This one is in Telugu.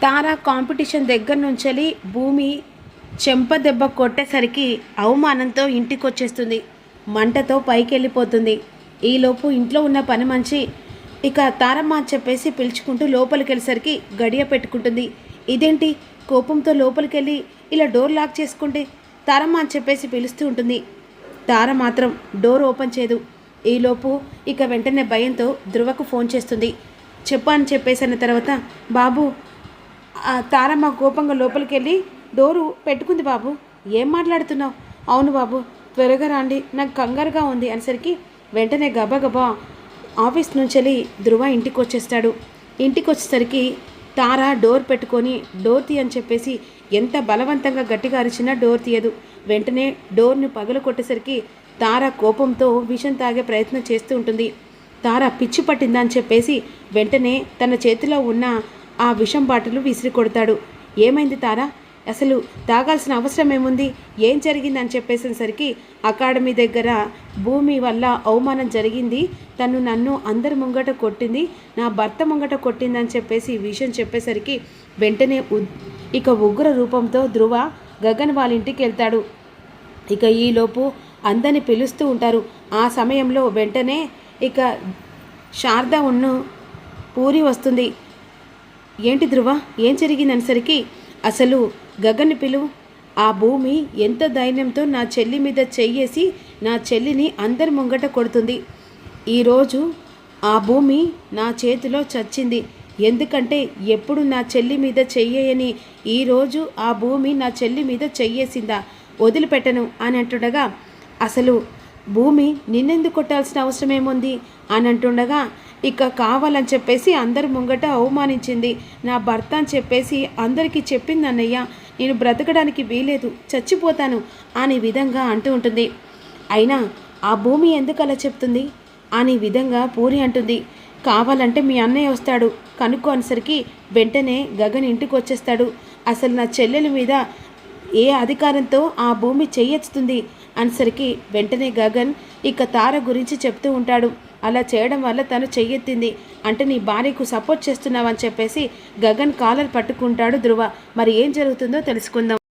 తార కాంపిటీషన్ దగ్గర నుంచెలి భూమి చెంప దెబ్బ కొట్టేసరికి అవమానంతో ఇంటికి వచ్చేస్తుంది. మంటతో పైకి వెళ్ళిపోతుంది. ఈలోపు ఇంట్లో ఉన్న పని మనిషి ఇక తారమ్మ అని చెప్పేసి పిలుచుకుంటూ లోపలికి వెళ్ళేసరికి గడియ పెట్టుకుంటుంది. ఇదేంటి కోపంతో లోపలికి వెళ్ళి ఇలా డోర్ లాక్ చేసుకుంటే తారమ్మ అని చెప్పేసి పిలుస్తూ ఉంటుంది. తార మాత్రం డోర్ ఓపెన్ చేయదు. ఈలోపు ఇక వెంటనే భయంతో ధృవకు ఫోన్ చేస్తుంది. చెప్పు అని చెప్పేసిన తర్వాత, బాబు తారమ్మ కోపంగా లోపలికి వెళ్ళి డోరు పెట్టుకుంది బాబు. ఏం మాట్లాడుతున్నావు? అవును బాబు, త్వరగా రాండి, నాకు కంగారుగా ఉంది అనేసరికి వెంటనే గబగబా ఆఫీస్ నుంచి వెళ్ళి ధృవ ఇంటికి వచ్చేస్తాడు. ఇంటికి వచ్చేసరికి తార డోర్ పెట్టుకొని డోర్ తీయని చెప్పేసి ఎంత బలవంతంగా గట్టిగా అరిచినా డోర్ తీయదు. వెంటనే డోర్ని పగలు కొట్టేసరికి తార కోపంతో విషం తాగే ప్రయత్నం చేస్తూ ఉంటుంది. తార పిచ్చి పట్టిందా అని చెప్పేసి వెంటనే తన చేతిలో ఉన్న ఆ విషం బాటిల్ విసిరి కొడతాడు. ఏమైంది తార? అసలు తాగాల్సిన అవసరం ఏముంది? ఏం జరిగిందని చెప్పేసేసరికి అకాడమీ దగ్గర భూమి వల్ల అవమానం జరిగింది, తను నన్ను అందరి ముంగట కొట్టింది, నా భర్త ముంగట కొట్టిందని చెప్పేసి విషయం చెప్పేసరికి వెంటనే ఇక ఉగ్ర రూపంతో ధృవ గగన్ వాళ్ళ ఇంటికి వెళ్తాడు. ఇక ఈలోపు అందరిని పిలుస్తూ ఉంటారు. ఆ సమయంలో వెంటనే ఇక శారద ఉన్ను పూరి వస్తుంది. ఏంటి ధృవ, ఏం జరిగిందనేసరికి అసలు గగన్ని పిలువు. ఆ భూమి ఎంత ధైర్యంతో నా చెల్లి మీద చెయ్యేసి నా చెల్లిని అందరి ముంగట కొడుతుంది. ఈరోజు ఆ భూమి నా చేతిలో చచ్చింది. ఎందుకంటే ఎప్పుడు నా చెల్లి మీద చెయ్యని ఈరోజు ఆ భూమి నా చెల్లి మీద చెయ్యేసిందా, వదిలిపెట్టను అని అంటుండగా, అసలు భూమి నిన్నెందుకు కొట్టాల్సిన అవసరం ఏముంది అని అంటుండగా, ఇక కావాలని చెప్పేసి అందరి ముంగట అవమానించింది, నా భర్త అని చెప్పేసి అందరికీ చెప్పింది అన్నయ్య, నేను బ్రతకడానికి వీలేదు, చచ్చిపోతాను అనే విధంగా అంటూ ఉంటుంది. అయినా ఆ భూమి ఎందుకు అలా చెప్తుంది అనే విధంగా పూరి అంటుంది. కావాలంటే మీ అన్నయ్య వస్తాడు కనుక్కో అనేసరికి వెంటనే గగన్ ఇంటికి వచ్చేస్తాడు. అసలు నా చెల్లెల మీద ఏ అధికారంతో ఆ భూమి చెయ్యెత్తుతుంది అనేసరికి వెంటనే గగన్ ఇక తార గురించి చెప్తూ ఉంటాడు. అలా చేయడం వల్ల తను చెయ్యెత్తింది అంటే నీ భార్యకు సపోర్ట్ చేస్తున్నావని చెప్పేసి గగన్ కాలర్ పట్టుకుంటాడు ధృవ. మరి ఏం జరుగుతుందో తెలుసుకుందాం.